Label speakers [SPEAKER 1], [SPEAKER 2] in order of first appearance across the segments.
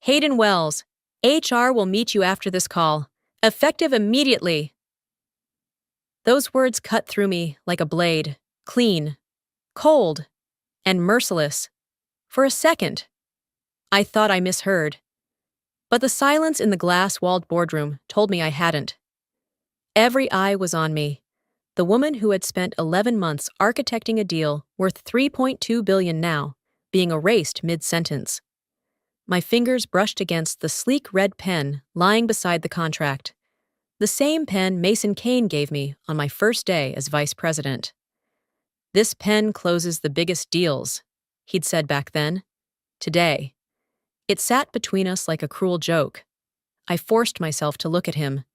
[SPEAKER 1] Hayden Wells, HR will meet you after this call. Effective immediately. Those words cut through me like a blade, clean, cold, and merciless. For a second, I thought I misheard. But the silence in the glass-walled boardroom told me I hadn't. Every eye was on me. The woman who had spent 11 months architecting a deal worth $3.2 billion now, being erased mid-sentence. My fingers brushed against the sleek red pen lying beside the contract. The same pen Mason Kane gave me on my first day as vice president. This pen closes the biggest deals, he'd said back then. Today. It sat between us like a cruel joke. I forced myself to look at him.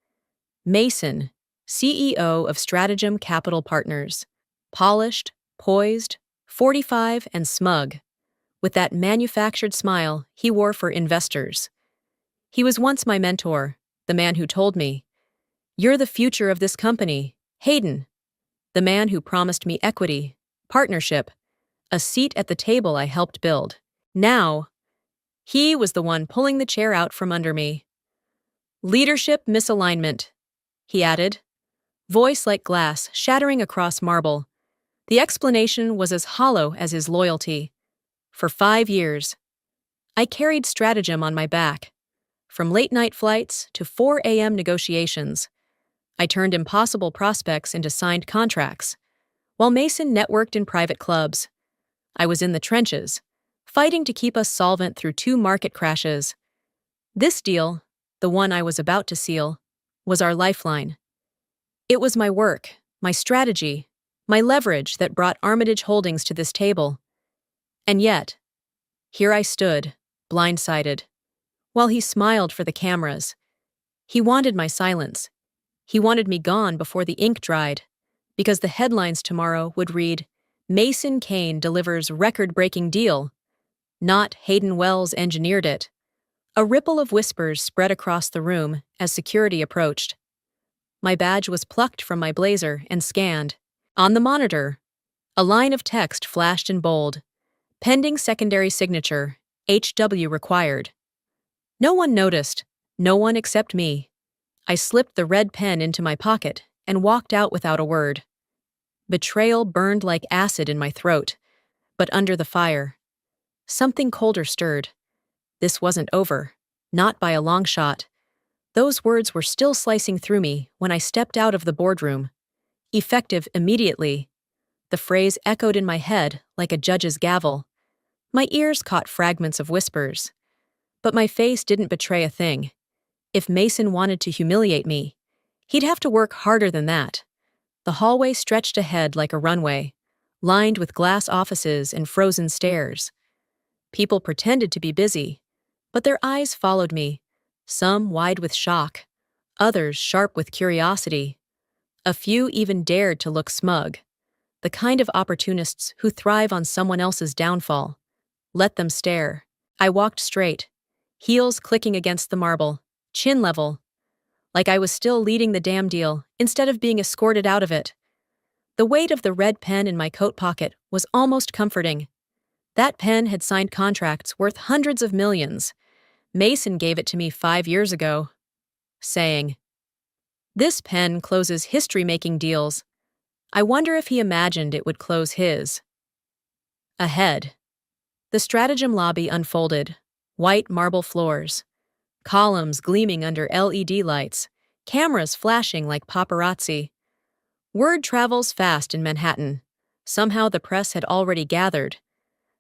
[SPEAKER 1] Mason, CEO of Stratagem Capital Partners. Polished, poised, 45 and smug, with that manufactured smile he wore for investors. He was once my mentor, the man who told me, "You're the future of this company, Hayden." The man who promised me equity, partnership, a seat at the table I helped build. Now, he was the one pulling the chair out from under me. "Leadership misalignment," he added, voice like glass shattering across marble. The explanation was as hollow as his loyalty. For 5 years, I carried Stratagem on my back. From late-night flights to 4 a.m. negotiations, I turned impossible prospects into signed contracts, while Mason networked in private clubs. I was in the trenches, fighting to keep us solvent through 2 market crashes. This deal, the one I was about to seal, was our lifeline. It was my work, my strategy, my leverage that brought Armitage Holdings to this table. And yet, here I stood, blindsided, while he smiled for the cameras. He wanted my silence. He wanted me gone before the ink dried, because the headlines tomorrow would read, "Mason Kane delivers record-breaking deal," not "Hayden Wells engineered it." A ripple of whispers spread across the room as security approached. My badge was plucked from my blazer and scanned. On the monitor, a line of text flashed in bold. "Pending secondary signature, HW required." No one noticed, no one except me. I slipped the red pen into my pocket and walked out without a word. Betrayal burned like acid in my throat, but under the fire, something colder stirred. This wasn't over, not by a long shot. Those words were still slicing through me when I stepped out of the boardroom. Effective immediately. The phrase echoed in my head like a judge's gavel. My ears caught fragments of whispers. But my face didn't betray a thing. If Mason wanted to humiliate me, he'd have to work harder than that. The hallway stretched ahead like a runway, lined with glass offices and frozen stairs. People pretended to be busy, but their eyes followed me, some wide with shock, others sharp with curiosity. A few even dared to look smug, the kind of opportunists who thrive on someone else's downfall. Let them stare. I walked straight, heels clicking against the marble, chin level, like I was still leading the damn deal instead of being escorted out of it. The weight of the red pen in my coat pocket was almost comforting. That pen had signed contracts worth hundreds of millions. Mason gave it to me 5 years ago, saying, "This pen closes history-making deals." I wonder if he imagined it would close his. Ahead, the Stratagem lobby unfolded, white marble floors, columns gleaming under LED lights, cameras flashing like paparazzi. Word travels fast in Manhattan. Somehow the press had already gathered.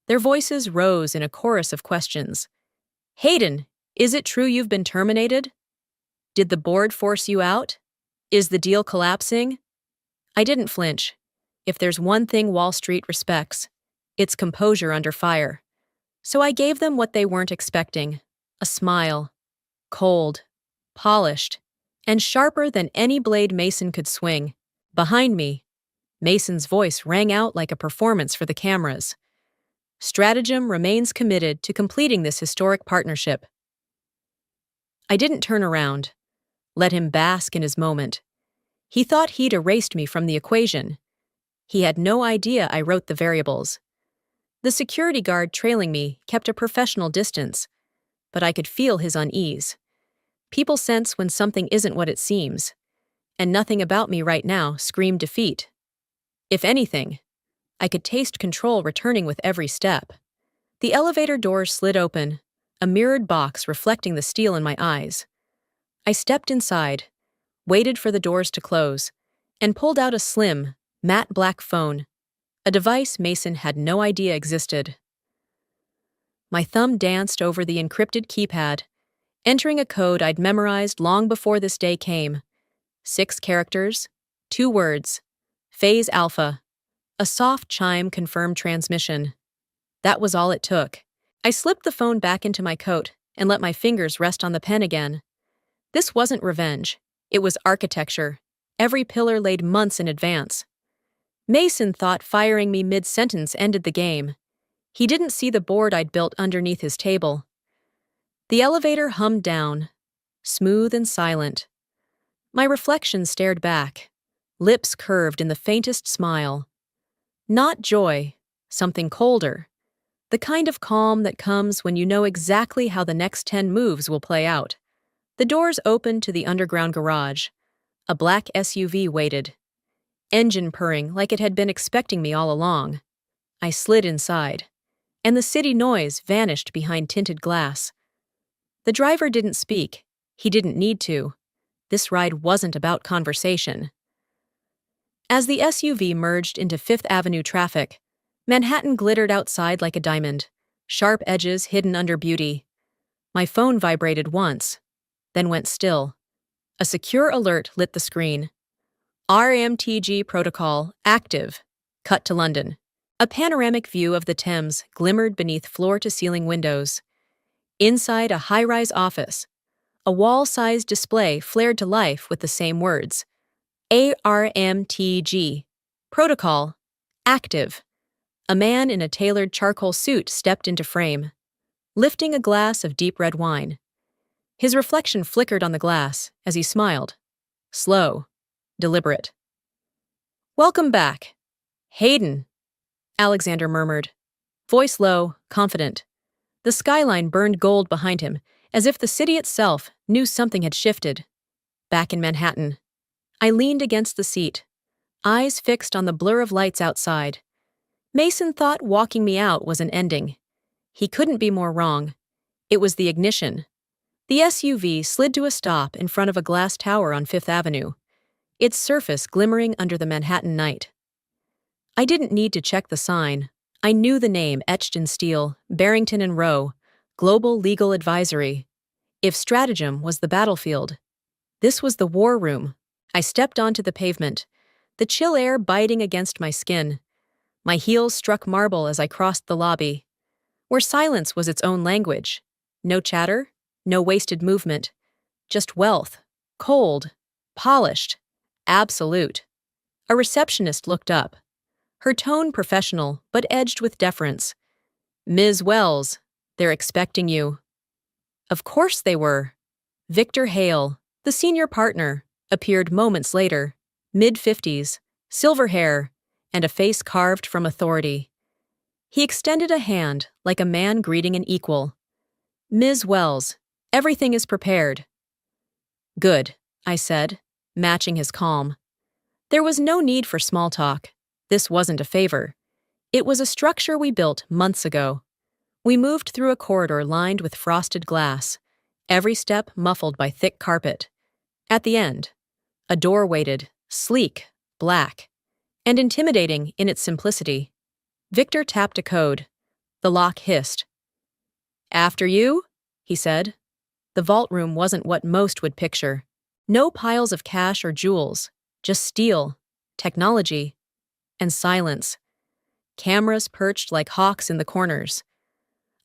[SPEAKER 1] Their voices rose in a chorus of questions. "Hayden, is it true you've been terminated? Did the board force you out? Is the deal collapsing?" I didn't flinch. If there's one thing Wall Street respects, it's composure under fire. So I gave them what they weren't expecting, a smile. Cold, polished, and sharper than any blade Mason could swing. Behind me, Mason's voice rang out like a performance for the cameras. "Stratagem remains committed to completing this historic partnership." I didn't turn around, let him bask in his moment. He thought he'd erased me from the equation. He had no idea I wrote the variables. The security guard trailing me kept a professional distance, but I could feel his unease. People sense when something isn't what it seems, and nothing about me right now screamed defeat. If anything, I could taste control returning with every step. The elevator doors slid open, a mirrored box reflecting the steel in my eyes. I stepped inside, waited for the doors to close, and pulled out a slim, matte black phone, a device Mason had no idea existed. My thumb danced over the encrypted keypad, entering a code I'd memorized long before this day came. 6 characters, 2 words, phase alpha. A soft chime confirmed transmission. That was all it took. I slipped the phone back into my coat and let my fingers rest on the pen again. This wasn't revenge. It was architecture, every pillar laid months in advance. Mason thought firing me mid-sentence ended the game. He didn't see the board I'd built underneath his table. The elevator hummed down, smooth and silent. My reflection stared back, lips curved in the faintest smile. Not joy, something colder. The kind of calm that comes when you know exactly how the next 10 moves will play out. The doors opened to the underground garage. A black SUV waited, engine purring like it had been expecting me all along. I slid inside, and the city noise vanished behind tinted glass. The driver didn't speak. He didn't need to. This ride wasn't about conversation. As the SUV merged into Fifth Avenue traffic, Manhattan glittered outside like a diamond, sharp edges hidden under beauty. My phone vibrated once, then went still. A secure alert lit the screen. RMTG protocol active. Cut to London. A panoramic view of the Thames glimmered beneath floor-to-ceiling windows. Inside a high-rise office, a wall-sized display flared to life with the same words. ARMTG. Protocol. Active. A man in a tailored charcoal suit stepped into frame, lifting a glass of deep red wine. His reflection flickered on the glass as he smiled. Slow. Deliberate. "Welcome back. Hayden," Alexander murmured, voice low, confident. The skyline burned gold behind him, as if the city itself knew something had shifted. Back in Manhattan. I leaned against the seat, eyes fixed on the blur of lights outside. Mason thought walking me out was an ending. He couldn't be more wrong. It was the ignition. The SUV slid to a stop in front of a glass tower on Fifth Avenue, its surface glimmering under the Manhattan night. I didn't need to check the sign. I knew the name etched in steel, Barrington and Rowe, Global Legal Advisory. If stratagem was the battlefield, this was the war room. I stepped onto the pavement, the chill air biting against my skin. My heels struck marble as I crossed the lobby, where silence was its own language. No chatter, no wasted movement, just wealth, cold, polished, absolute. A receptionist looked up, her tone professional but edged with deference. "Ms. Wells, they're expecting you." Of course they were. Victor Hale, the senior partner, appeared moments later, mid-50s, silver hair, and a face carved from authority. He extended a hand like a man greeting an equal. "Ms. Wells, everything is prepared." "Good," I said, matching his calm. There was no need for small talk. This wasn't a favor. It was a structure we built months ago. We moved through a corridor lined with frosted glass, every step muffled by thick carpet. At the end, a door waited, sleek, black, and intimidating in its simplicity. Victor tapped a code. The lock hissed. "After you," he said. The vault room wasn't what most would picture. No piles of cash or jewels, just steel, technology, and silence. Cameras perched like hawks in the corners.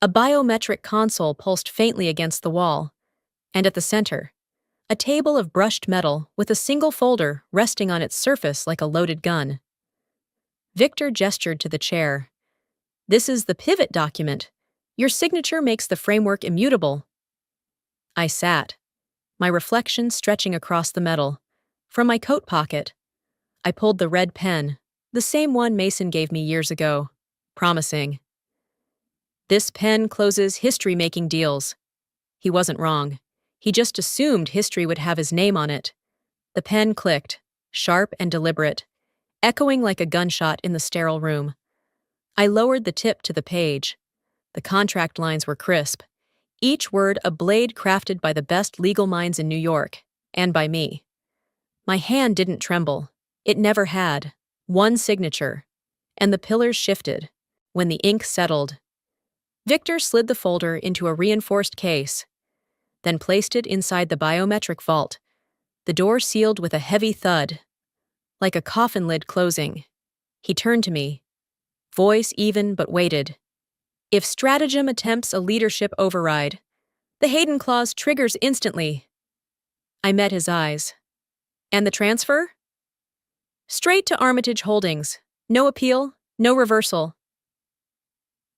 [SPEAKER 1] A biometric console pulsed faintly against the wall, and at the center, a table of brushed metal with a single folder resting on its surface like a loaded gun. Victor gestured to the chair. "This is the pivot document. Your signature makes the framework immutable." I sat, my reflection stretching across the metal. From my coat pocket, I pulled the red pen, the same one Mason gave me years ago, promising. "This pen closes history-making deals. He wasn't wrong. He just assumed history would have his name on it. The pen clicked, sharp and deliberate, echoing like a gunshot in the sterile room. I lowered the tip to the page. The contract lines were crisp, each word a blade crafted by the best legal minds in New York, and by me. My hand didn't tremble. It never had. One signature. And the pillars shifted. When the ink settled, Victor slid the folder into a reinforced case, then placed it inside the biometric vault. The door sealed with a heavy thud, like a coffin lid closing. He turned to me, voice even but weighted. If stratagem attempts a leadership override, the Hayden clause triggers instantly. I met his eyes. And the transfer? Straight to Armitage Holdings. No appeal, no reversal.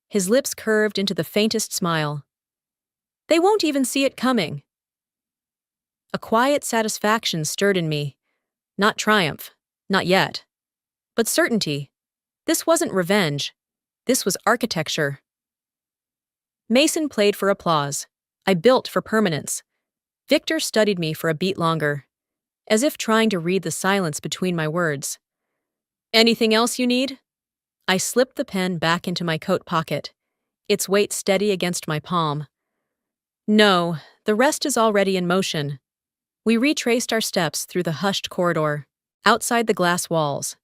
[SPEAKER 1] His lips curved into the faintest smile. They won't even see it coming. A quiet satisfaction stirred in me. Not triumph, not yet. But certainty. This wasn't revenge. This was architecture. Mason played for applause. I built for permanence. Victor studied me for a beat longer, as if trying to read the silence between my words. Anything else you need? I slipped the pen back into my coat pocket, its weight steady against my palm. No, the rest is already in motion. We retraced our steps through the hushed corridor. Outside the glass walls,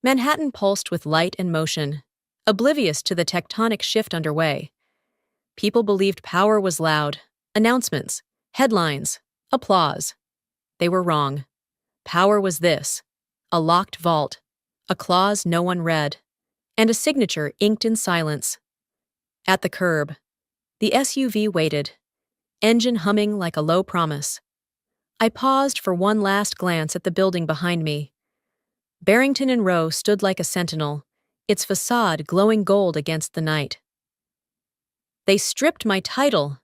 [SPEAKER 1] Manhattan pulsed with light and motion, oblivious to the tectonic shift underway. People believed power was loud. Announcements, headlines, applause. They were wrong. Power was this: a locked vault, a clause no one read, and a signature inked in silence. At the curb, the SUV waited, engine humming like a low promise. I paused for one last glance at the building behind me. Barrington and Row stood like a sentinel, its facade glowing gold against the night. They stripped my title,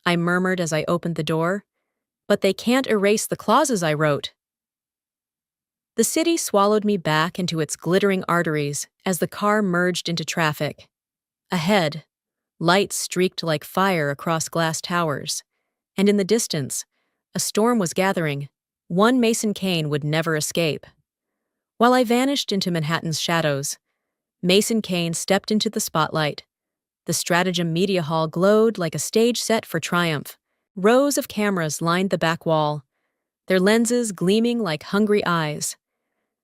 [SPEAKER 1] I murmured as I opened the door, but they can't erase the clauses I wrote. The city swallowed me back into its glittering arteries as the car merged into traffic. Ahead, lights streaked like fire across glass towers, and in the distance, a storm was gathering. One Mason Kane would never escape. While I vanished into Manhattan's shadows, Mason Kane stepped into the spotlight. The Stratagem Media Hall glowed like a stage set for triumph. Rows of cameras lined the back wall, their lenses gleaming like hungry eyes.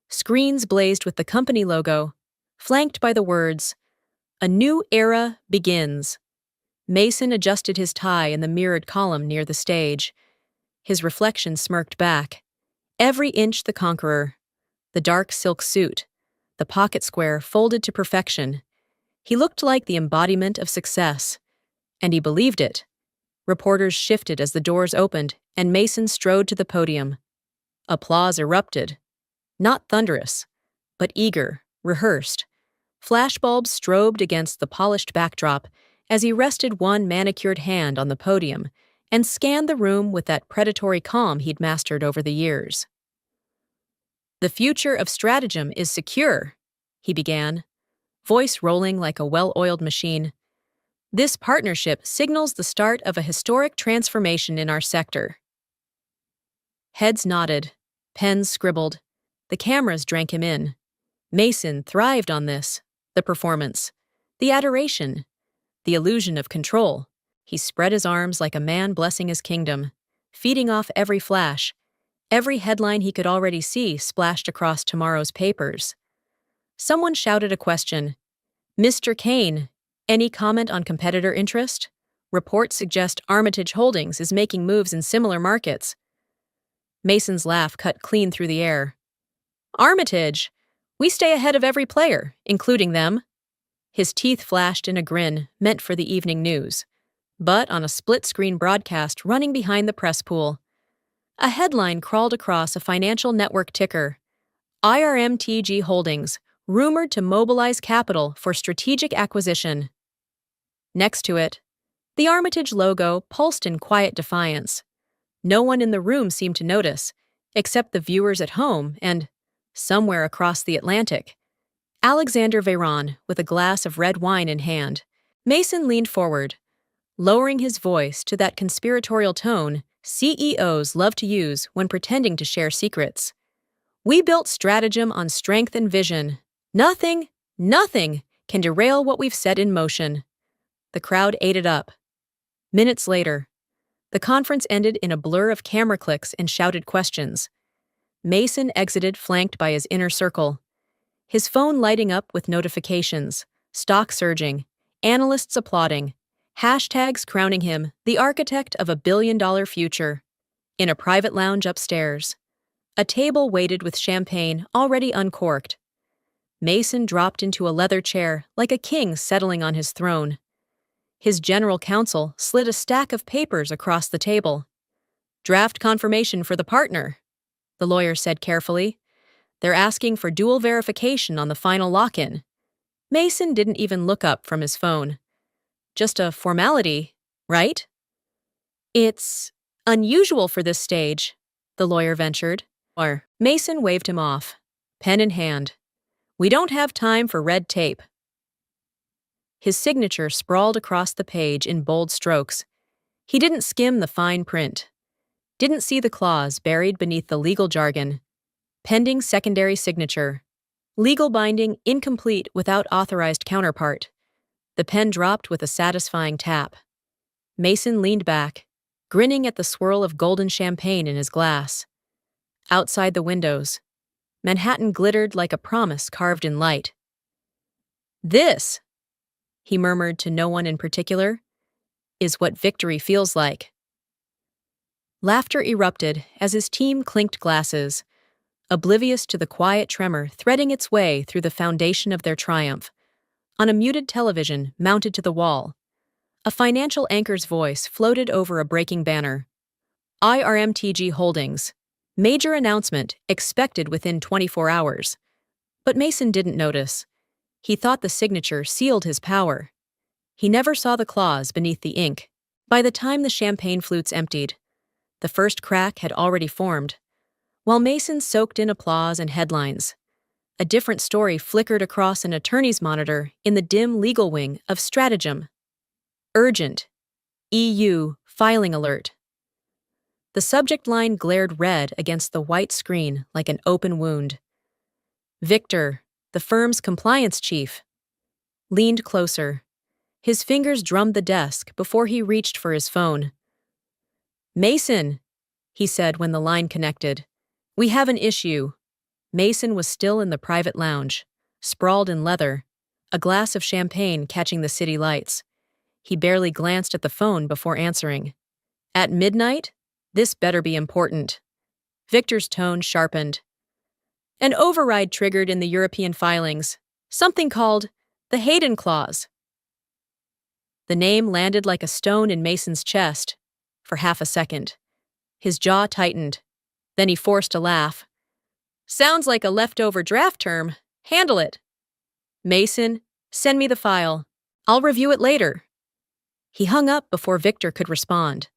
[SPEAKER 1] Screens blazed with the company logo, flanked by the words, "A new era begins." Mason adjusted his tie in the mirrored column near the stage. His reflection smirked back. Every inch the conqueror. The dark silk suit, the pocket square folded to perfection. He looked like the embodiment of success. And he believed it. Reporters shifted as the doors opened, and Mason strode to the podium. Applause erupted. Not thunderous, but eager, rehearsed. Flashbulbs strobed against the polished backdrop as he rested one manicured hand on the podium and scanned the room with that predatory calm he'd mastered over the years. "The future of stratagem is secure," he began, voice rolling like a well-oiled machine. "This partnership signals the start of a historic transformation in our sector." Heads nodded, pens scribbled. The cameras drank him in. Mason thrived on this, the performance, the adoration, the illusion of control. He spread his arms like a man blessing his kingdom, feeding off every flash. Every headline he could already see splashed across tomorrow's papers. Someone shouted a question. "Mr. Kane, any comment on competitor interest? Reports suggest Armitage Holdings is making moves in similar markets." Mason's laugh cut clean through the air. "Armitage? We stay ahead of every player, including them." His teeth flashed in a grin meant for the evening news, but on a split-screen broadcast running behind the press pool. A headline crawled across a financial network ticker. "IRMTG Holdings, rumored to mobilize capital for strategic acquisition." Next to it, the Armitage logo pulsed in quiet defiance. No one in the room seemed to notice, except the viewers at home and, somewhere across the Atlantic, Alexander Veyron with a glass of red wine in hand. Mason leaned forward, lowering his voice to that conspiratorial tone CEOs love to use when pretending to share secrets. We built stratagem on strength and vision. Nothing can derail what we've set in motion. The crowd ate it up. Minutes later, the conference ended in a blur of camera clicks and shouted questions. Mason exited flanked by his inner circle, his phone lighting up with notifications, stock surging, analysts applauding, hashtags crowning him the architect of a billion-dollar future. In a private lounge upstairs, a table waited with champagne already uncorked. Mason dropped into a leather chair like a king settling on his throne. His general counsel slid a stack of papers across the table. "Draft confirmation for the partner," the lawyer said carefully. "They're asking for dual verification on the final lock-in." Mason didn't even look up from his phone. "Just a formality, right?" "It's unusual for this stage," the lawyer ventured. Mason waved him off, pen in hand. "We don't have time for red tape." His signature sprawled across the page in bold strokes. He didn't skim the fine print. Didn't see the clause buried beneath the legal jargon. Pending secondary signature. Legal binding incomplete without authorized counterpart. The pen dropped with a satisfying tap. Mason leaned back, grinning at the swirl of golden champagne in his glass. Outside the windows, Manhattan glittered like a promise carved in light. "This," he murmured to no one in particular, "is what victory feels like." Laughter erupted as his team clinked glasses, oblivious to the quiet tremor threading its way through the foundation of their triumph. On a muted television mounted to the wall, a financial anchor's voice floated over a breaking banner. "IRMTG Holdings. Major announcement expected within 24 hours. But Mason didn't notice. He thought the signature sealed his power. He never saw the clause beneath the ink. By the time the champagne flutes emptied, the first crack had already formed. While Mason soaked in applause and headlines, a different story flickered across an attorney's monitor in the dim legal wing of Stratagem. "Urgent. EU filing alert." The subject line glared red against the white screen like an open wound. Victor, the firm's compliance chief, leaned closer. His fingers drummed the desk before he reached for his phone. "Mason," he said when the line connected. "We have an issue." Mason was still in the private lounge, sprawled in leather, a glass of champagne catching the city lights. He barely glanced at the phone before answering. "At midnight? This better be important." Victor's tone sharpened. "An override triggered in the European filings, something called the Hayden Clause." The name landed like a stone in Mason's chest for half a second. His jaw tightened. Then he forced a laugh. "Sounds like a leftover draft term. Handle it." "Mason, send me the file. I'll review it later." He hung up before Victor could respond.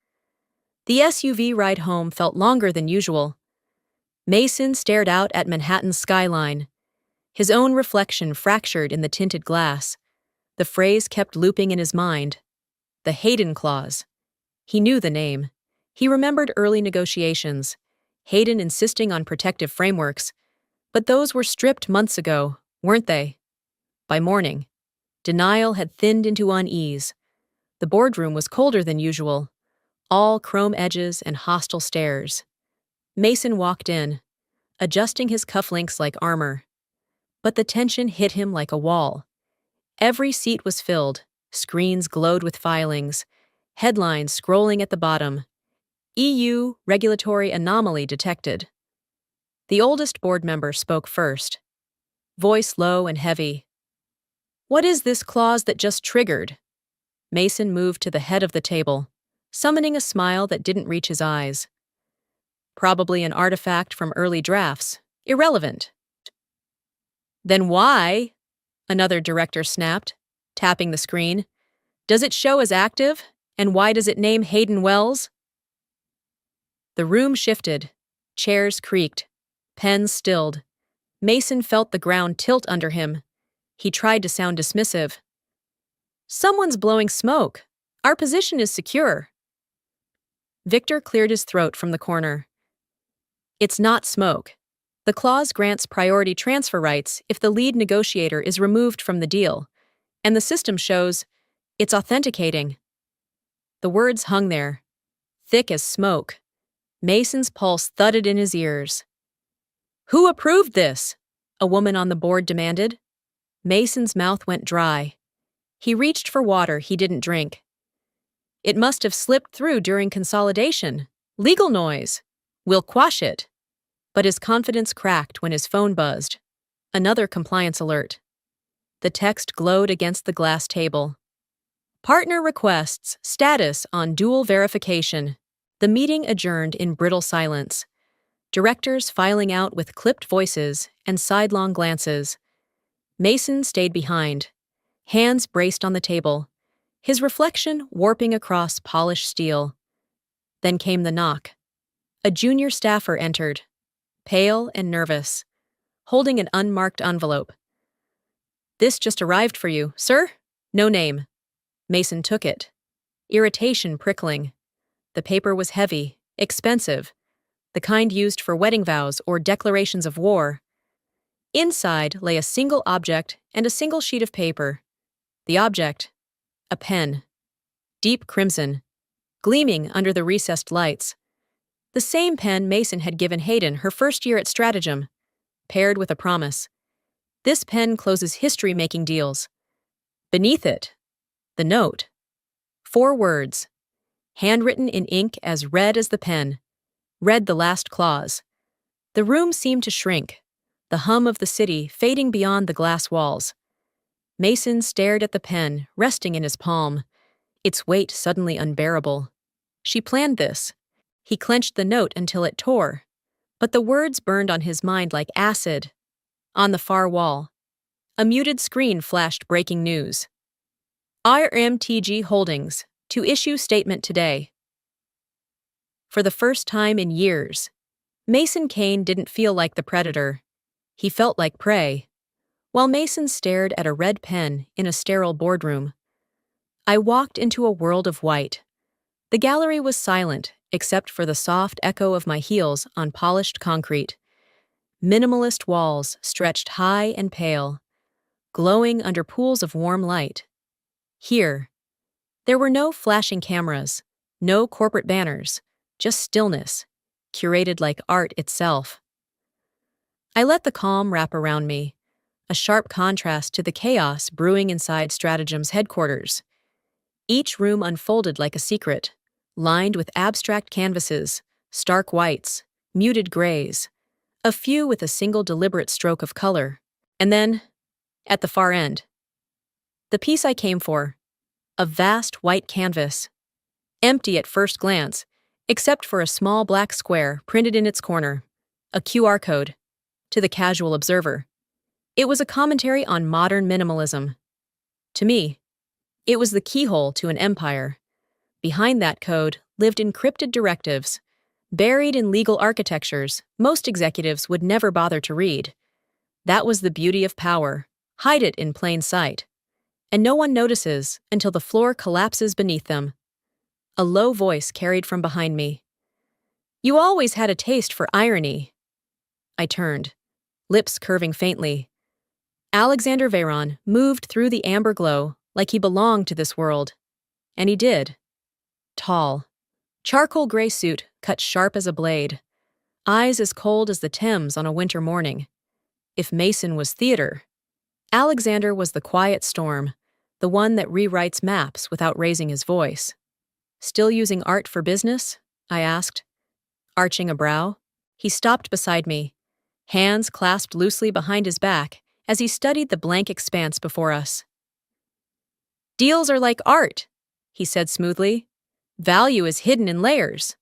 [SPEAKER 1] The SUV ride home felt longer than usual. Mason stared out at Manhattan's skyline, his own reflection fractured in the tinted glass. The phrase kept looping in his mind. The Hayden Clause. He knew the name. He remembered early negotiations, Hayden insisting on protective frameworks. But those were stripped months ago, weren't they? By morning, denial had thinned into unease. The boardroom was colder than usual, all chrome edges and hostile stares. Mason walked in, adjusting his cufflinks like armor. But the tension hit him like a wall. Every seat was filled, screens glowed with filings, headlines scrolling at the bottom. EU regulatory anomaly detected. The oldest board member spoke first, voice low and heavy. "What is this clause that just triggered?" Mason moved to the head of the table, summoning a smile that didn't reach his eyes. "Probably an artifact from early drafts. Irrelevant." "Then why?" another director snapped, tapping the screen. "Does it show as active? And why does it name Hayden Wells?" The room shifted. Chairs creaked. Pens stilled. Mason felt the ground tilt under him. He tried to sound dismissive. "Someone's blowing smoke. Our position is secure. Victor cleared his throat from the corner. It's not smoke. The clause grants priority transfer rights if the lead negotiator is removed from the deal, and the system shows it's authenticating. The words hung there, thick as smoke. Mason's pulse thudded in his ears. Who approved this? A woman on the board demanded. Mason's mouth went dry. He reached for water he didn't drink. It must have slipped through during consolidation. Legal noise. We'll quash it. But his confidence cracked when his phone buzzed. Another compliance alert. The text glowed against the glass table. Partner requests status on dual verification. The meeting adjourned in brittle silence. Directors filing out with clipped voices and sidelong glances. Mason stayed behind, hands braced on the table, his reflection warping across polished steel. Then came the knock. A junior staffer entered, pale and nervous, holding an unmarked envelope. This just arrived for you, sir? No name. Mason took it, irritation prickling. The paper was heavy, expensive, the kind used for wedding vows or declarations of war. Inside lay a single object and a single sheet of paper. The object, a pen, deep crimson, gleaming under the recessed lights. The same pen Mason had given Hayden her first year at Stratagem, paired with a promise. This pen closes history-making deals. Beneath it, the note. 4 words, handwritten in ink as red as the pen. Read the last clause. The room seemed to shrink, the hum of the city fading beyond the glass walls. Mason stared at the pen, resting in his palm, its weight suddenly unbearable. She planned this. He clenched the note until it tore, but the words burned on his mind like acid. On the far wall, a muted screen flashed breaking news. RMTG Holdings, to issue statement today. For the first time in years, Mason Kane didn't feel like the predator. He felt like prey. While Mason stared at a red pen in a sterile boardroom, I walked into a world of white. The gallery was silent, except for the soft echo of my heels on polished concrete. Minimalist walls stretched high and pale, glowing under pools of warm light. Here, there were no flashing cameras, no corporate banners, just stillness, curated like art itself. I let the calm wrap around me, a sharp contrast to the chaos brewing inside Stratagem's headquarters. Each room unfolded like a secret, lined with abstract canvases, stark whites, muted grays, a few with a single deliberate stroke of color. And then, at the far end, the piece I came for, a vast white canvas, empty at first glance, except for a small black square printed in its corner, a QR code, to the casual observer. It was a commentary on modern minimalism. To me, it was the keyhole to an empire. Behind that code lived encrypted directives, buried in legal architectures most executives would never bother to read. That was the beauty of power. Hide it in plain sight. And no one notices until the floor collapses beneath them. A low voice carried from behind me. You always had a taste for irony. I turned, lips curving faintly. Alexander Veyron moved through the amber glow like he belonged to this world. And he did. Tall, charcoal gray suit cut sharp as a blade, eyes as cold as the Thames on a winter morning. If Mason was theater, Alexander was the quiet storm, the one that rewrites maps without raising his voice. Still using art for business? I asked, arching a brow. He stopped beside me, hands clasped loosely behind his back as he studied the blank expanse before us. Deals are like art, he said smoothly. Value is hidden in layers.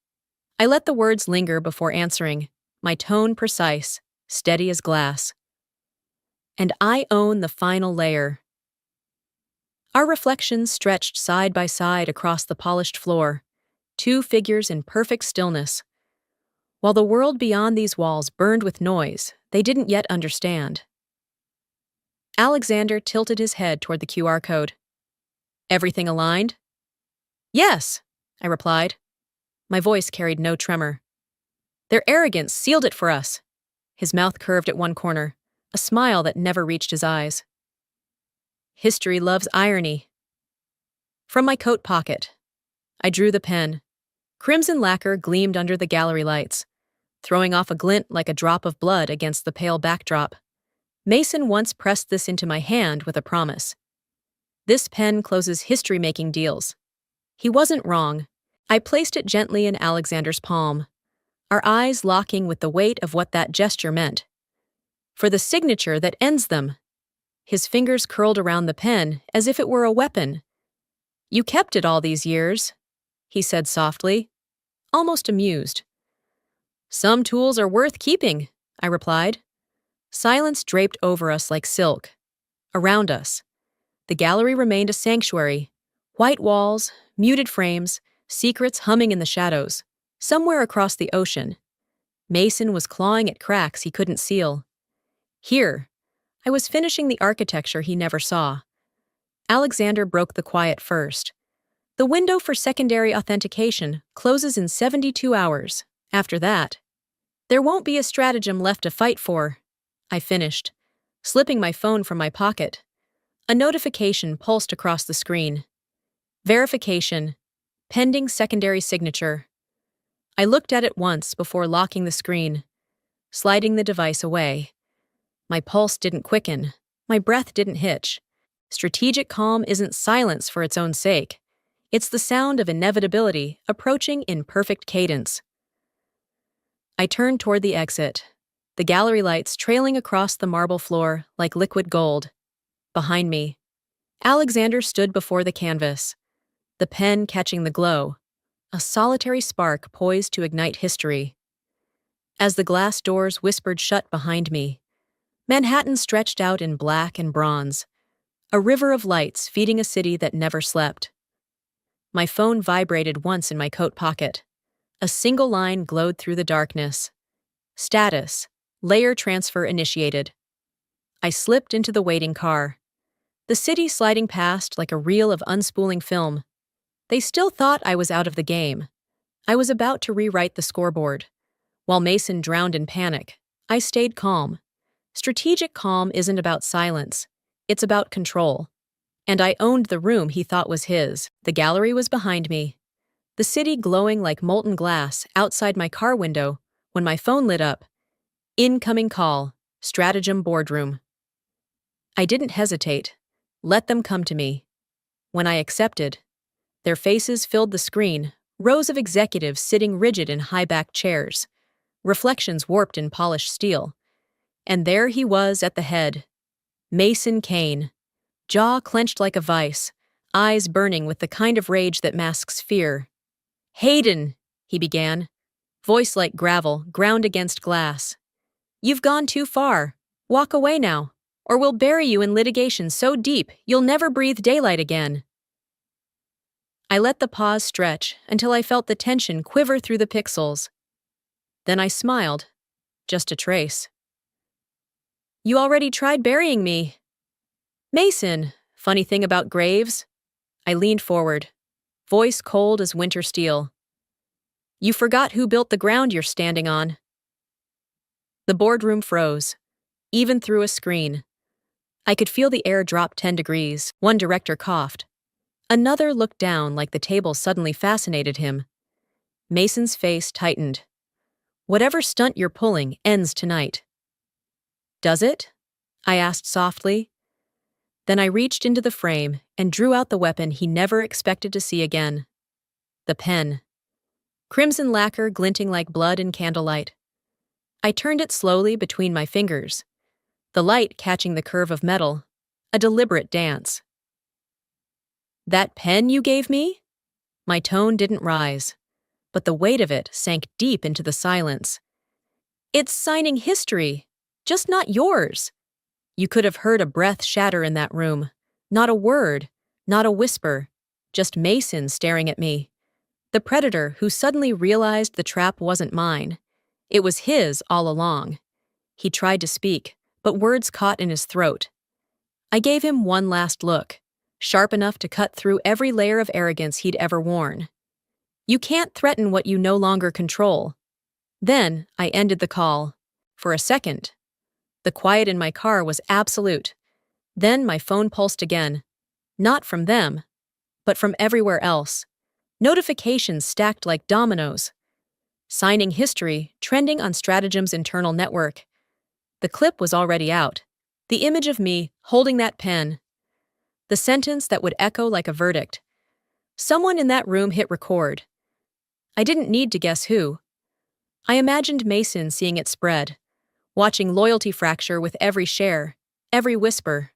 [SPEAKER 1] I let the words linger before answering, my tone precise, steady as glass. And I own the final layer. Our reflections stretched side by side across the polished floor, 2 figures in perfect stillness. While the world beyond these walls burned with noise they didn't yet understand. Alexander tilted his head toward the QR code. Everything aligned? Yes, I replied. My voice carried no tremor. Their arrogance sealed it for us. His mouth curved at one corner, a smile that never reached his eyes. History loves irony. From my coat pocket, I drew the pen. Crimson lacquer gleamed under the gallery lights, throwing off a glint like a drop of blood against the pale backdrop. Mason once pressed this into my hand with a promise. This pen closes history-making deals. He wasn't wrong. I placed it gently in Alexander's palm, our eyes locking with the weight of what that gesture meant. For the signature that ends them. His fingers curled around the pen as if it were a weapon. You kept it all these years, he said softly, almost amused. Some tools are worth keeping, I replied. Silence draped over us like silk. Around us, the gallery remained a sanctuary. White walls, muted frames, secrets humming in the shadows. Somewhere across the ocean, Mason was clawing at cracks he couldn't seal. Here, I was finishing the architecture he never saw. Alexander broke the quiet first. The window for secondary authentication closes in 72 hours. After that, there won't be a stratagem left to fight for, I finished, slipping my phone from my pocket. A notification pulsed across the screen. Verification. Pending secondary signature. I looked at it once before locking the screen, sliding the device away. My pulse didn't quicken. My breath didn't hitch. Strategic calm isn't silence for its own sake. It's the sound of inevitability approaching in perfect cadence. I turned toward the exit, the gallery lights trailing across the marble floor like liquid gold. Behind me, Alexander stood before the canvas, the pen catching the glow, a solitary spark poised to ignite history. As the glass doors whispered shut behind me, Manhattan stretched out in black and bronze, a river of lights feeding a city that never slept. My phone vibrated once in my coat pocket. A single line glowed through the darkness. Status, layer transfer initiated. I slipped into the waiting car. The city sliding past like a reel of unspooling film. They still thought I was out of the game. I was about to rewrite the scoreboard. While Mason drowned in panic, I stayed calm. Strategic calm isn't about silence. It's about control. And I owned the room he thought was his. The gallery was behind me, the city glowing like molten glass outside my car window when my phone lit up. Incoming call, Stratagem Boardroom. I didn't hesitate. Let them come to me. When I accepted, their faces filled the screen, rows of executives sitting rigid in high-backed chairs, reflections warped in polished steel. And there he was at the head, Mason Kane, jaw clenched like a vice, eyes burning with the kind of rage that masks fear. Hayden, he began, voice like gravel, ground against glass. You've gone too far. Walk away now, or we'll bury you in litigation so deep you'll never breathe daylight again. I let the pause stretch until I felt the tension quiver through the pixels. Then I smiled, just a trace. You already tried burying me. Mason, funny thing about graves. I leaned forward, voice cold as winter steel. You forgot who built the ground you're standing on. The boardroom froze, even through a screen. I could feel the air drop 10 degrees. One director coughed. Another looked down like the table suddenly fascinated him. Mason's face tightened. Whatever stunt you're pulling ends tonight. Does it? I asked softly. Then I reached into the frame and drew out the weapon he never expected to see again. The pen. Crimson lacquer glinting like blood in candlelight. I turned it slowly between my fingers, the light catching the curve of metal, a deliberate dance. That pen you gave me? My tone didn't rise, but the weight of it sank deep into the silence. It's signing history, just not yours. You could have heard a breath shatter in that room. Not a word, not a whisper, just Mason staring at me. The predator who suddenly realized the trap wasn't mine. It was his all along. He tried to speak, but words caught in his throat. I gave him one last look, sharp enough to cut through every layer of arrogance he'd ever worn. You can't threaten what you no longer control. Then, I ended the call. For a second. The quiet in my car was absolute. Then my phone pulsed again. Not from them, but from everywhere else. Notifications stacked like dominoes. Signing history, trending on Stratagem's internal network. The clip was already out. The image of me, holding that pen. The sentence that would echo like a verdict. Someone in that room hit record. I didn't need to guess who. I imagined Mason seeing it spread, watching loyalty fracture with every share, every whisper.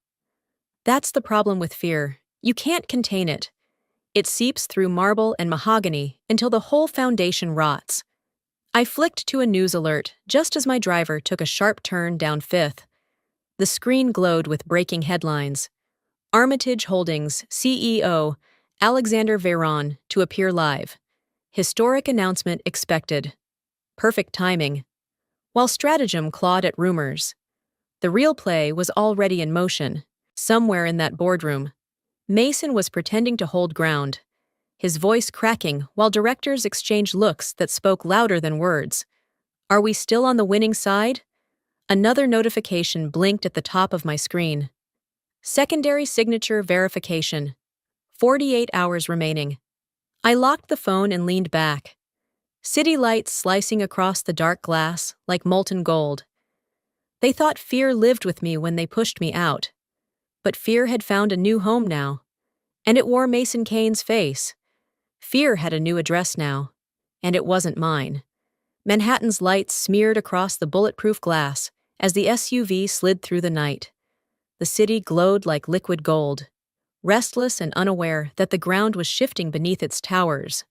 [SPEAKER 1] That's the problem with fear. You can't contain it. It seeps through marble and mahogany until the whole foundation rots. I flicked to a news alert just as my driver took a sharp turn down 5th. The screen glowed with breaking headlines. Armitage Holdings CEO Alexander Veyron to appear live. Historic announcement expected. Perfect timing. While Stratagem clawed at rumors, the real play was already in motion. Somewhere in that boardroom, Mason was pretending to hold ground, his voice cracking while directors exchanged looks that spoke louder than words. Are we still on the winning side? Another notification blinked at the top of my screen. Secondary signature verification. 48 hours remaining. I locked the phone and leaned back. City lights slicing across the dark glass like molten gold. They thought fear lived with me when they pushed me out. But fear had found a new home now. And it wore Mason Kane's face. Fear had a new address now. And it wasn't mine. Manhattan's lights smeared across the bulletproof glass as the SUV slid through the night. The city glowed like liquid gold, restless and unaware that the ground was shifting beneath its towers.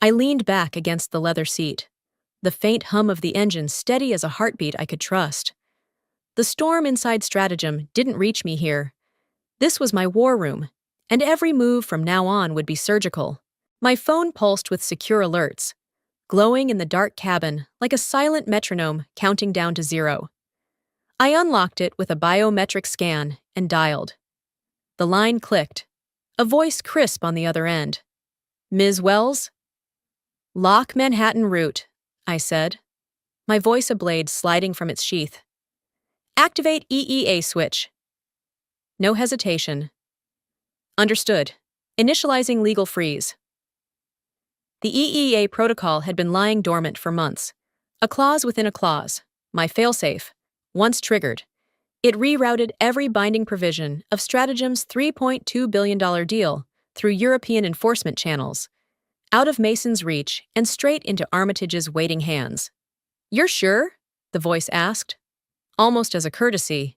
[SPEAKER 1] I leaned back against the leather seat, the faint hum of the engine steady as a heartbeat I could trust. The storm inside Stratagem didn't reach me here. This was my war room, and every move from now on would be surgical. My phone pulsed with secure alerts, glowing in the dark cabin like a silent metronome counting down to 0. I unlocked it with a biometric scan and dialed. The line clicked, a voice crisp on the other end. Ms. Wells? Lock Manhattan route, I said, my voice a blade sliding from its sheath. Activate EEA switch. No hesitation. Understood. Initializing legal freeze. The EEA protocol had been lying dormant for months. A clause within a clause, my failsafe. Once triggered, it rerouted every binding provision of Stratagem's $3.2 billion deal through European enforcement channels, out of Mason's reach and straight into Armitage's waiting hands. You're sure? The voice asked, almost as a courtesy.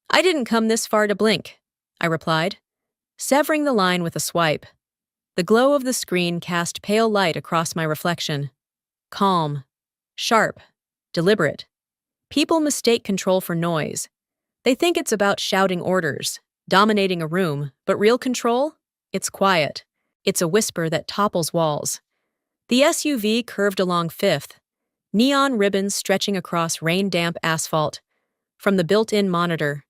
[SPEAKER 1] I didn't come this far to blink, I replied, severing the line with a swipe. The glow of the screen cast pale light across my reflection. Calm, sharp, deliberate. People mistake control for noise. They think it's about shouting orders, dominating a room, but real control? It's quiet. It's a whisper that topples walls. The SUV curved along 5th, neon ribbons stretching across rain-damp asphalt. From the built-in monitor,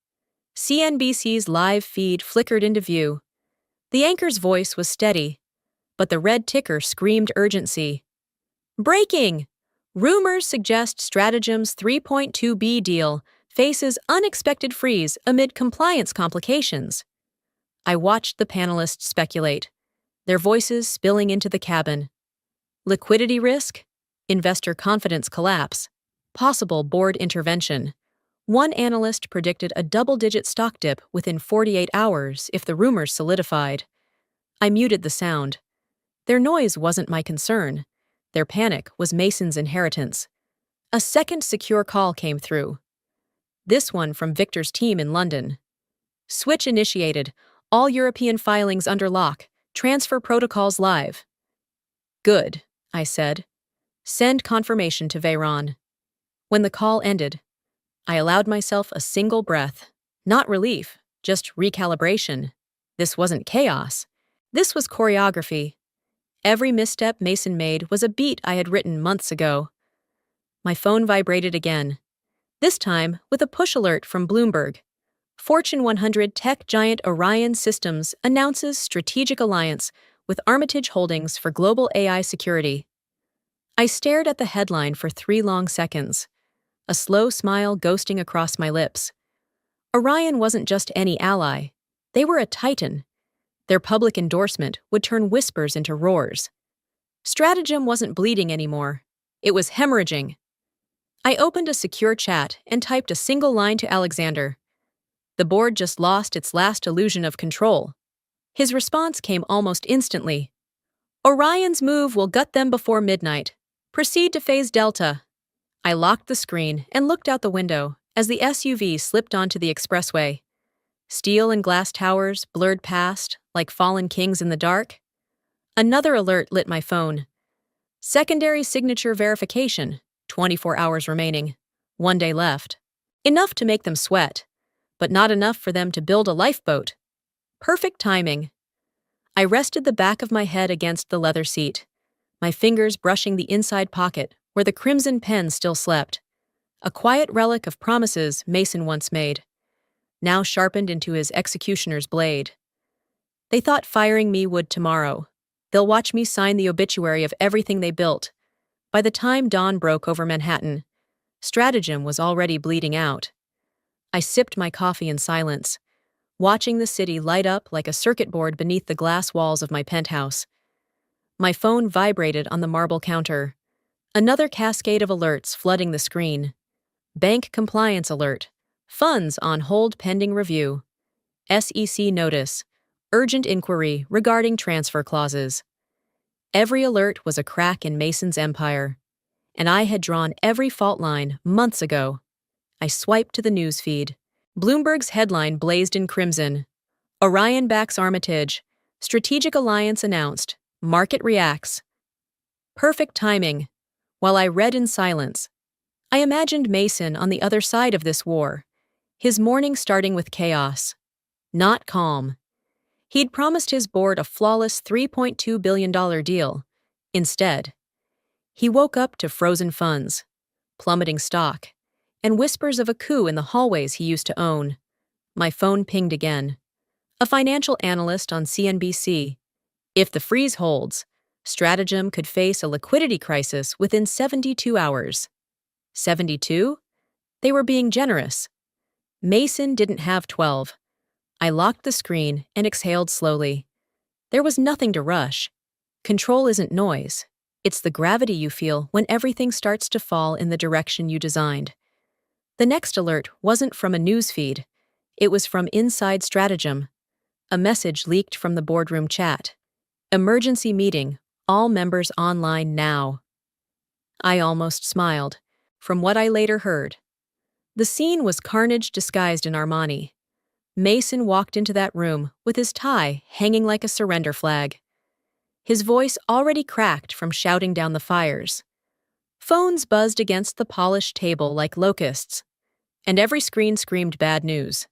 [SPEAKER 1] CNBC's live feed flickered into view. The anchor's voice was steady, but the red ticker screamed urgency. Breaking! Rumors suggest Stratagem's 3.2B deal faces unexpected freeze amid compliance complications. I watched the panelists speculate, their voices spilling into the cabin. Liquidity risk? Investor confidence collapse? Possible board intervention? One analyst predicted a double-digit stock dip within 48 hours if the rumors solidified. I muted the sound. Their noise wasn't my concern. Their panic was Mason's inheritance. A second secure call came through. This one from Victor's team in London. Switch initiated. All European filings under lock. Transfer protocols live. Good, I said. Send confirmation to Veyron. When the call ended, I allowed myself a single breath. Not relief, just recalibration. This wasn't chaos. This was choreography. Every misstep Mason made was a beat I had written months ago. My phone vibrated again, this time with a push alert from Bloomberg. Fortune 100 tech giant Orion Systems announces strategic alliance with Armitage Holdings for global AI security. I stared at the headline for 3 long seconds, a slow smile ghosting across my lips. Orion wasn't just any ally. They were a titan. Their public endorsement would turn whispers into roars. Stratagem wasn't bleeding anymore. It was hemorrhaging. I opened a secure chat and typed a single line to Alexander. The board just lost its last illusion of control. His response came almost instantly. Orion's move will gut them before midnight. Proceed to phase Delta. I locked the screen and looked out the window as the SUV slipped onto the expressway. Steel and glass towers blurred past like fallen kings in the dark. Another alert lit my phone. Secondary signature verification, 24 hours remaining. 1 day left. Enough to make them sweat, but not enough for them to build a lifeboat. Perfect timing. I rested the back of my head against the leather seat, my fingers brushing the inside pocket where the crimson pen still slept, a quiet relic of promises Mason once made, now sharpened into his executioner's blade. They thought firing me would tomorrow. They'll watch me sign the obituary of everything they built. By the time dawn broke over Manhattan, Stratagem was already bleeding out. I sipped my coffee in silence, watching the city light up like a circuit board beneath the glass walls of my penthouse. My phone vibrated on the marble counter. Another cascade of alerts flooding the screen. Bank compliance alert. Funds on hold pending review. SEC notice. Urgent inquiry regarding transfer clauses. Every alert was a crack in Mason's empire, and I had drawn every fault line months ago. I swiped to the news feed. Bloomberg's headline blazed in crimson. Orion backs Armitage. Strategic alliance announced. Market reacts. Perfect timing. While I read in silence, I imagined Mason on the other side of this war, his morning starting with chaos. Not calm. He'd promised his board a flawless $3.2 billion deal. Instead, he woke up to frozen funds, plummeting stock, and whispers of a coup in the hallways he used to own. My phone pinged again. A financial analyst on CNBC. If the freeze holds, Stratagem could face a liquidity crisis within 72 hours. 72? They were being generous. Mason didn't have 12. I locked the screen and exhaled slowly. There was nothing to rush. Control isn't noise. It's the gravity you feel when everything starts to fall in the direction you designed. The next alert wasn't from a newsfeed. It was from inside Stratagem. A message leaked from the boardroom chat. Emergency meeting. All members online now. I almost smiled, from what I later heard. The scene was carnage disguised in Armani. Mason walked into that room with his tie hanging like a surrender flag. His voice already cracked from shouting down the fires. Phones buzzed against the polished table like locusts, and every screen screamed bad news.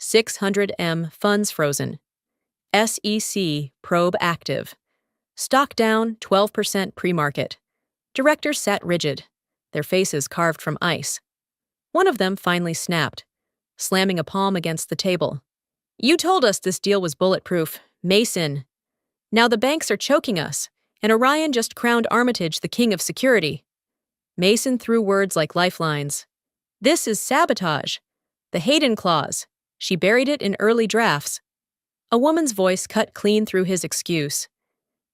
[SPEAKER 1] 600M funds frozen. SEC probe active. Stock down 12% pre-market. Directors sat rigid, their faces carved from ice. One of them finally snapped, slamming a palm against the table. You told us this deal was bulletproof, Mason. Now the banks are choking us, and Orion just crowned Armitage the king of security. Mason threw words like lifelines. This is sabotage. The Hayden Clause. She buried it in early drafts. A woman's voice cut clean through his excuse.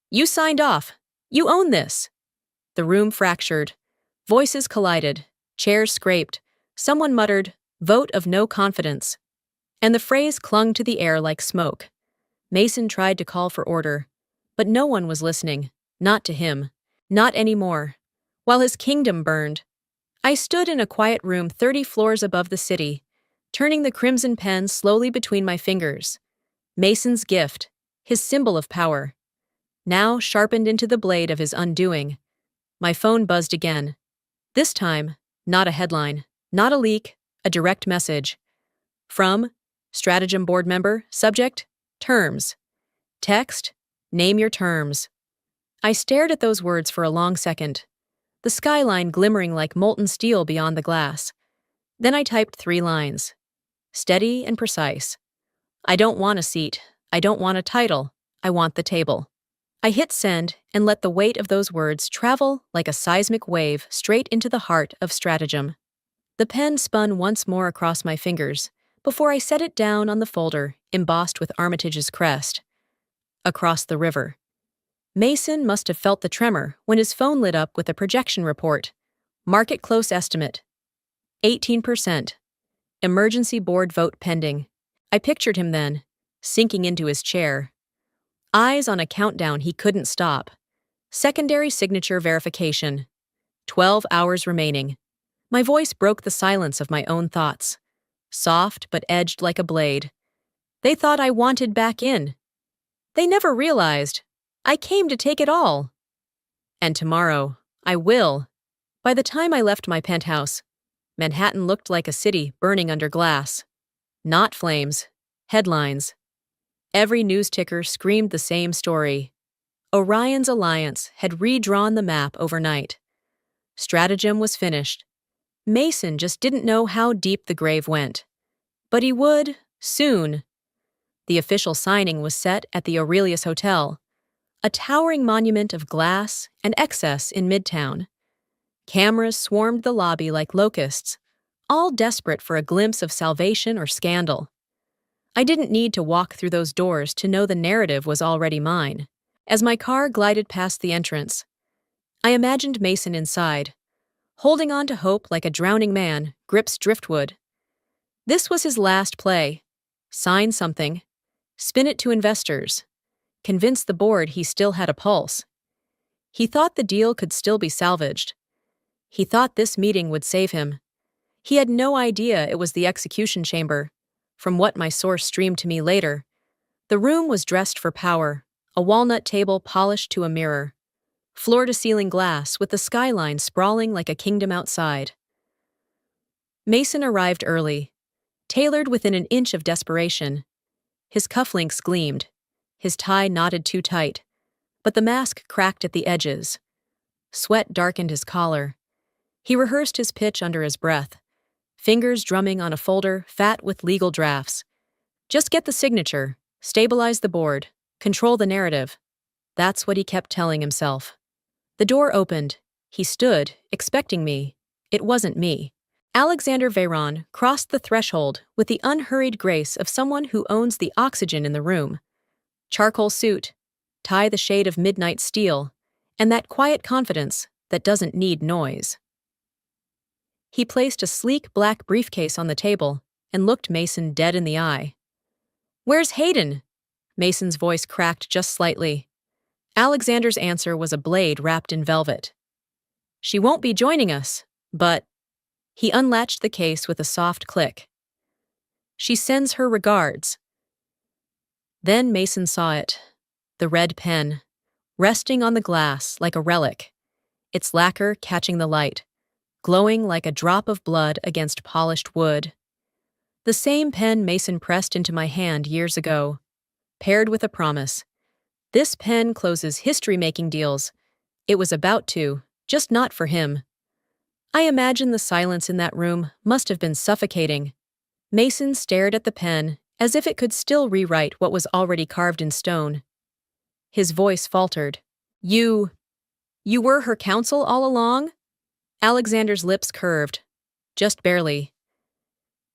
[SPEAKER 1] You signed off. You own this. The room fractured. Voices collided. Chairs scraped. Someone muttered, vote of no confidence. And the phrase clung to the air like smoke. Mason tried to call for order, but no one was listening. Not to him. Not anymore. While his kingdom burned. I stood in a quiet room 30 floors above the city, turning the crimson pen slowly between my fingers. Mason's gift, his symbol of power. Now sharpened into the blade of his undoing. My phone buzzed again. This time, not a headline, not a leak, a direct message. From Stratagem board member, subject, terms. Text, name your terms. I stared at those words for a long second, the skyline glimmering like molten steel beyond the glass. Then I typed 3 lines. steady and precise. I don't want a seat. I don't want a title. I want the table. I hit send and let the weight of those words travel like a seismic wave straight into the heart of stratagem. The pen spun once more across my fingers before I set it down on the folder embossed with Armitage's crest. Across the river. Mason must have felt the tremor when his phone lit up with a projection report. Market close estimate. 18%. Emergency board vote pending. I pictured him then, sinking into his chair. Eyes on a countdown he couldn't stop. Secondary signature verification. 12 hours remaining. My voice broke the silence of my own thoughts. Soft but edged like a blade. They thought I wanted back in. They never realized. I came to take it all. And tomorrow, I will. By the time I left my penthouse, Manhattan looked like a city burning under glass. Not flames. Headlines. Every news ticker screamed the same story. Orion's alliance had redrawn the map overnight. Stratagem was finished. Mason just didn't know how deep the grave went. But he would, soon. The official signing was set at the Aurelius Hotel, a towering monument of glass and excess in Midtown. Cameras swarmed the lobby like locusts, all desperate for a glimpse of salvation or scandal. I didn't need to walk through those doors to know the narrative was already mine. As my car glided past the entrance, I imagined Mason inside, holding on to hope like a drowning man grips driftwood. This was his last play. Sign something, spin it to investors, convince the board he still had a pulse. He thought the deal could still be salvaged. He thought this meeting would save him. He had no idea it was the execution chamber. From what my source streamed to me later, the room was dressed for power, a walnut table polished to a mirror, floor-to-ceiling glass with the skyline sprawling like a kingdom outside. Mason arrived early, tailored within an inch of desperation. His cufflinks gleamed, his tie knotted too tight, but the mask cracked at the edges. Sweat darkened his collar. He rehearsed his pitch under his breath, fingers drumming on a folder fat with legal drafts. Just get the signature, stabilize the board, control the narrative. That's what he kept telling himself. The door opened. He stood, expecting me. It wasn't me. Alexander Veyron crossed the threshold with the unhurried grace of someone who owns the oxygen in the room. Charcoal suit, tie the shade of midnight steel, and that quiet confidence that doesn't need noise. He placed a sleek black briefcase on the table and looked Mason dead in the eye. "Where's Hayden?" Mason's voice cracked just slightly. Alexander's answer was a blade wrapped in velvet. "She won't be joining us, but..." He unlatched the case with a soft click. "She sends her regards." Then Mason saw it. The red pen, resting on the glass like a relic, its lacquer catching the light, glowing like a drop of blood against polished wood. The same pen Mason pressed into my hand years ago, paired with a promise. This pen closes history-making deals. It was about to, just not for him. I imagine the silence in that room must have been suffocating. Mason stared at the pen as if it could still rewrite what was already carved in stone. His voice faltered. You were her counsel all along?" Alexander's lips curved. Just barely.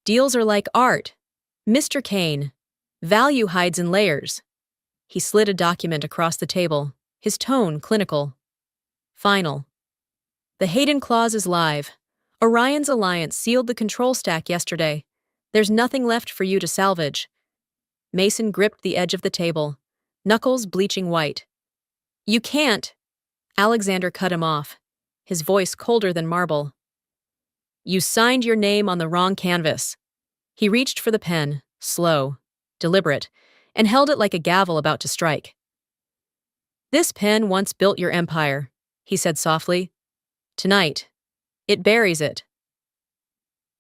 [SPEAKER 1] "Deals are like art. Mr. Kane. Value hides in layers." He slid a document across the table, his tone clinical. "Final. The Hayden clause is live. Orion's alliance sealed the control stack yesterday. There's nothing left for you to salvage." Mason gripped the edge of the table, knuckles bleaching white. "You can't." Alexander cut him off, his voice colder than marble. "You signed your name on the wrong canvas." He reached for the pen, slow, deliberate, and held it like a gavel about to strike. "This pen once built your empire," he said softly. "Tonight, it buries it."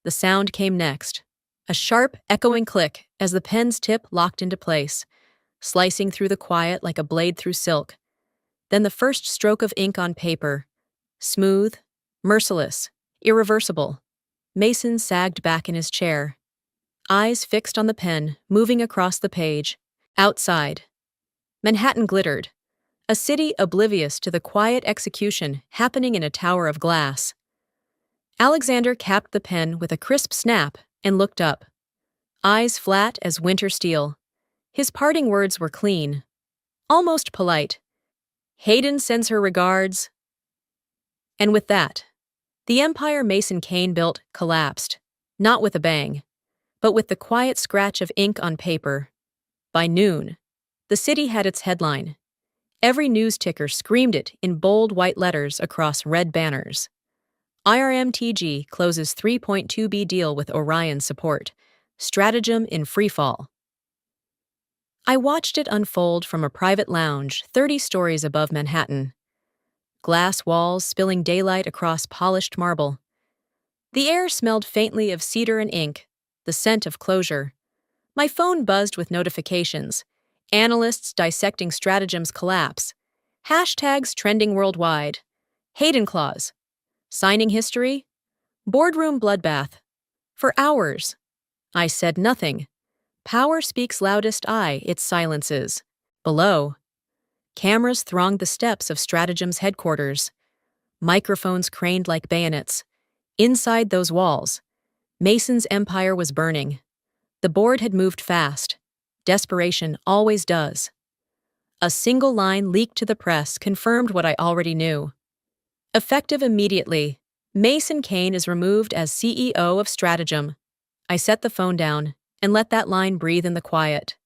[SPEAKER 1] The sound came next, a sharp, echoing click as the pen's tip locked into place, slicing through the quiet like a blade through silk. Then the first stroke of ink on paper, smooth, merciless, irreversible. Mason sagged back in his chair. eyes fixed on the pen, moving across the page. Outside, Manhattan glittered, a city oblivious to the quiet execution happening in a tower of glass. Alexander capped the pen with a crisp snap and looked up, eyes flat as winter steel. His parting words were clean, almost polite. Hayden sends her regards. And with that, the empire Mason Kane built collapsed, not with a bang, but with the quiet scratch of ink on paper. By noon, the city had its headline. Every news ticker screamed it in bold white letters across red banners. IRMTG closes 3.2B deal with Orion support. Stratagem in freefall. I watched it unfold from a private lounge 30 stories above Manhattan. Glass walls spilling daylight across polished marble. The air smelled faintly of cedar and ink, the scent of closure. My phone buzzed with notifications. Analysts dissecting Stratagem's collapse. Hashtags trending worldwide. Hayden clause. Signing history. Boardroom bloodbath. For hours. I said nothing. Power speaks loudest, it silences. Below, cameras thronged the steps of Stratagem's headquarters. Microphones craned like bayonets. Inside those walls, Mason's empire was burning. The board had moved fast. Desperation always does. A single line leaked to the press confirmed what I already knew. Effective immediately, Mason Kane is removed as CEO of Stratagem. I set the phone down and let that line breathe in the quiet,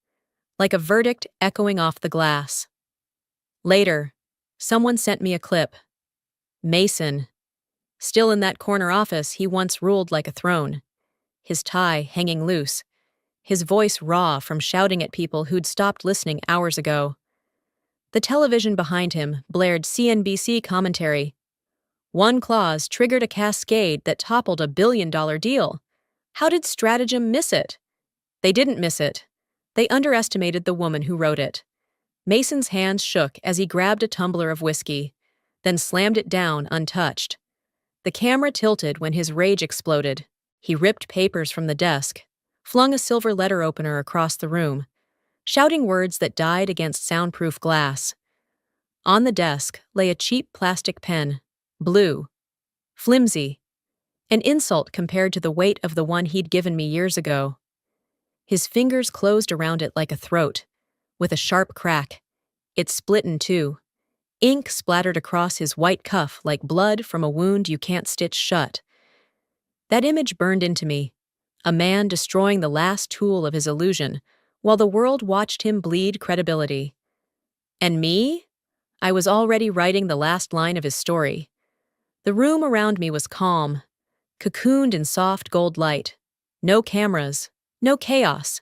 [SPEAKER 1] like a verdict echoing off the glass. Later, someone sent me a clip. Mason. Still in that corner office he once ruled like a throne. His tie hanging loose. His voice raw from shouting at people who'd stopped listening hours ago. The television behind him blared CNBC commentary. One clause triggered a cascade that toppled $1 billion deal. How did Stratagem miss it? They didn't miss it. They underestimated the woman who wrote it. Mason's hands shook as he grabbed a tumbler of whiskey, then slammed it down untouched. The camera tilted when his rage exploded. He ripped papers from the desk, flung a silver letter opener across the room, shouting words that died against soundproof glass. On the desk lay a cheap plastic pen, blue, flimsy, an insult compared to the weight of the one he'd given me years ago. His fingers closed around it like a throat, with a sharp crack. It split in two. Ink splattered across his white cuff like blood from a wound you can't stitch shut. That image burned into me, a man destroying the last tool of his illusion, while the world watched him bleed credibility. And me? I was already writing the last line of his story. The room around me was calm, cocooned in soft gold light. No cameras, no chaos,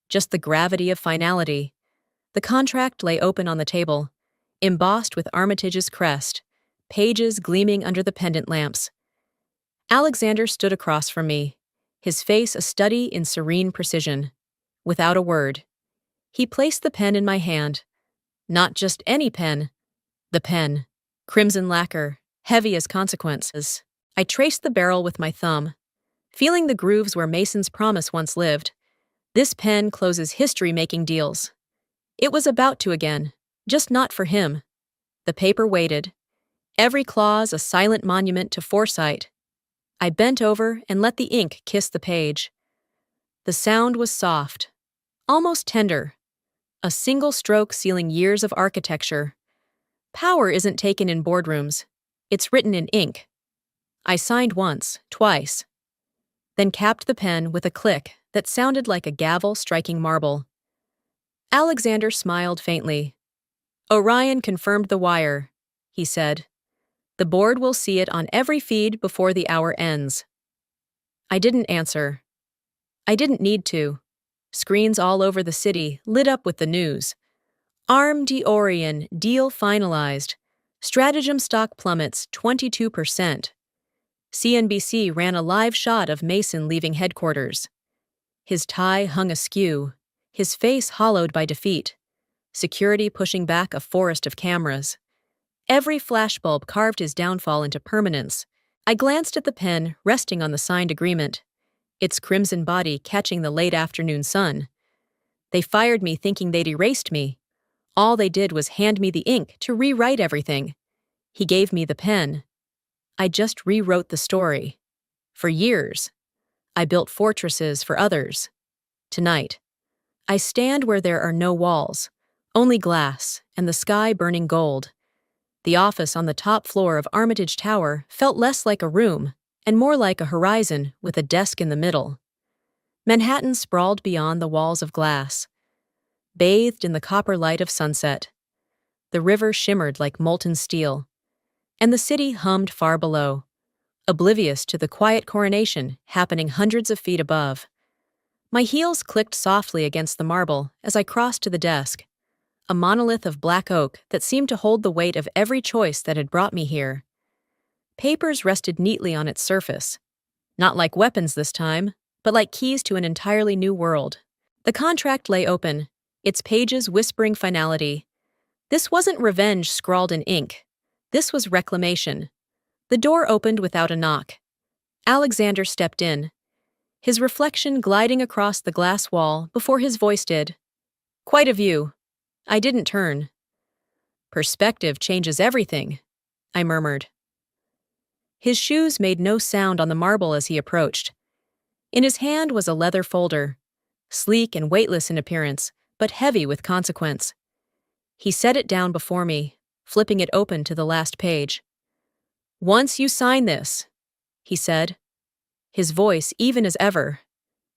[SPEAKER 1] just the gravity of finality. The contract lay open on the table, embossed with Armitage's crest, pages gleaming under the pendant lamps. Alexander stood across from me, his face a study in serene precision. Without a word, he placed the pen in my hand. Not just any pen, the pen, crimson lacquer, heavy as consequences. I traced the barrel with my thumb, feeling the grooves where Mason's promise once lived. This pen closes history-making deals. It was about to again, just not for him. The paper waited, every clause a silent monument to foresight. I bent over and let the ink kiss the page. The sound was soft, almost tender, a single stroke sealing years of architecture. Power isn't taken in boardrooms, it's written in ink. I signed once, twice, then capped the pen with a click that sounded like a gavel striking marble. Alexander smiled faintly. Orion confirmed the wire, he said. The board will see it on every feed before the hour ends. I didn't answer. I didn't need to. Screens all over the city lit up with the news. Arm Orion, deal finalized. Stratagem stock plummets 22%. CNBC ran a live shot of Mason leaving headquarters. His tie hung askew, his face hollowed by defeat. Security pushing back a forest of cameras. Every flashbulb carved his downfall into permanence. I glanced at the pen resting on the signed agreement. its crimson body catching the late afternoon sun. They fired me thinking they'd erased me. All they did was hand me the ink to rewrite everything. He gave me the pen. I just rewrote the story. For years, I built fortresses for others. Tonight, I stand where there are no walls, only glass and the sky burning gold. The office on the top floor of Armitage Tower felt less like a room and more like a horizon with a desk in the middle. Manhattan sprawled beyond the walls of glass, bathed in the copper light of sunset. The river shimmered like molten steel, and the city hummed far below, oblivious to the quiet coronation happening hundreds of feet above. My heels clicked softly against the marble as I crossed to the desk, a monolith of black oak that seemed to hold the weight of every choice that had brought me here. Papers rested neatly on its surface, not like weapons this time, but like keys to an entirely new world. The contract lay open, its pages whispering finality. This wasn't revenge scrawled in ink. This was reclamation. The door opened without a knock. Alexander stepped in, his reflection gliding across the glass wall before his voice did. Quite a view. I didn't turn. Perspective changes everything, I murmured. His shoes made no sound on the marble as he approached. In his hand was a leather folder, sleek and weightless in appearance, but heavy with consequence. He set it down before me, flipping it open to the last page. Once you sign this, he said, his voice even as ever.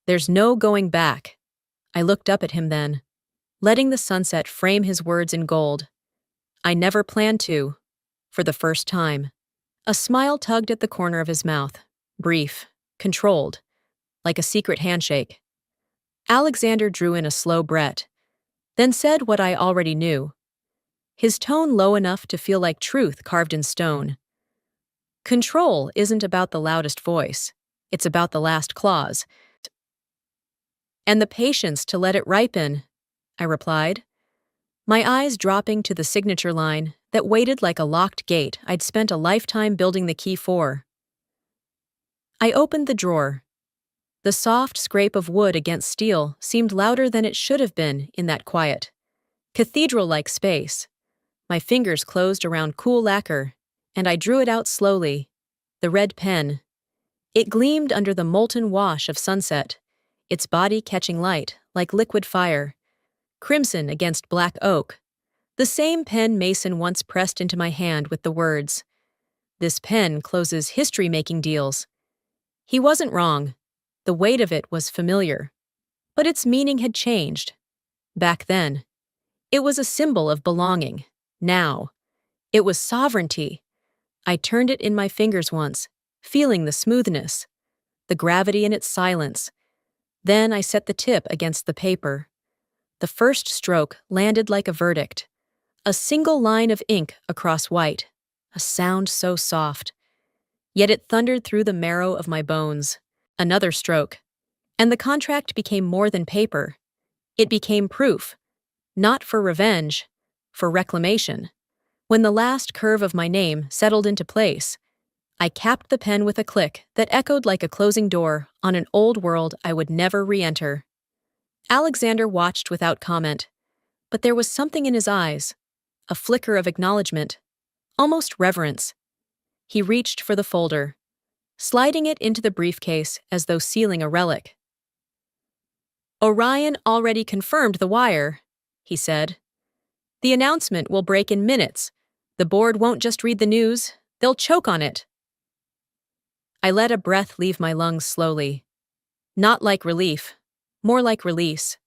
[SPEAKER 1] There's no going back. I looked up at him then, letting the sunset frame his words in gold. I never planned to, for the first time. A smile tugged at the corner of his mouth, brief, controlled, like a secret handshake. Alexander drew in a slow breath, then said what I already knew, his tone low enough to feel like truth carved in stone. Control isn't about the loudest voice. It's about the last clause. And the patience to let it ripen, I replied, my eyes dropping to the signature line that waited like a locked gate I'd spent a lifetime building the key for. I opened the drawer. The soft scrape of wood against steel seemed louder than it should have been in that quiet, cathedral-like space. My fingers closed around cool lacquer, and I drew it out slowly, the red pen. It gleamed under the molten wash of sunset, its body catching light like liquid fire, crimson against black oak. The same pen Mason once pressed into my hand with the words, "This pen closes history-making deals." He wasn't wrong. The weight of it was familiar. But its meaning had changed. Back then, it was a symbol of belonging. Now, it was sovereignty. I turned it in my fingers once, feeling the smoothness, the gravity in its silence. Then I set the tip against the paper. The first stroke landed like a verdict. A single line of ink across white, a sound so soft. Yet it thundered through the marrow of my bones. Another stroke, and the contract became more than paper. It became proof, not for revenge, for reclamation. When the last curve of my name settled into place, I capped the pen with a click that echoed like a closing door on an old world I would never re-enter. Alexander watched without comment, but there was something in his eyes, a flicker of acknowledgement, almost reverence. He reached for the folder, sliding it into the briefcase as though sealing a relic. Orion already confirmed the wire, he said. The announcement will break in minutes. The board won't just read the news, they'll choke on it. I let a breath leave my lungs slowly. Not like relief, more like release.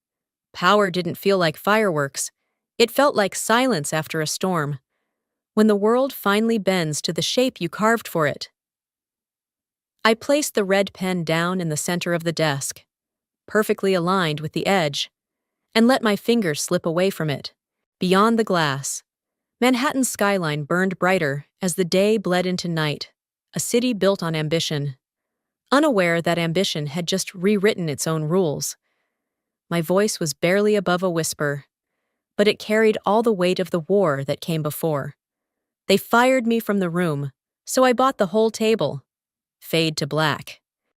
[SPEAKER 1] Power didn't feel like fireworks. It felt like silence after a storm. When the world finally bends to the shape you carved for it. I placed the red pen down in the center of the desk, perfectly aligned with the edge, and let my fingers slip away from it. Beyond the glass, Manhattan's skyline burned brighter as the day bled into night, a city built on ambition, unaware that ambition had just rewritten its own rules. My voice was barely above a whisper, but it carried all the weight of the war that came before. They fired me from the room, so I bought the whole table. Fade to black.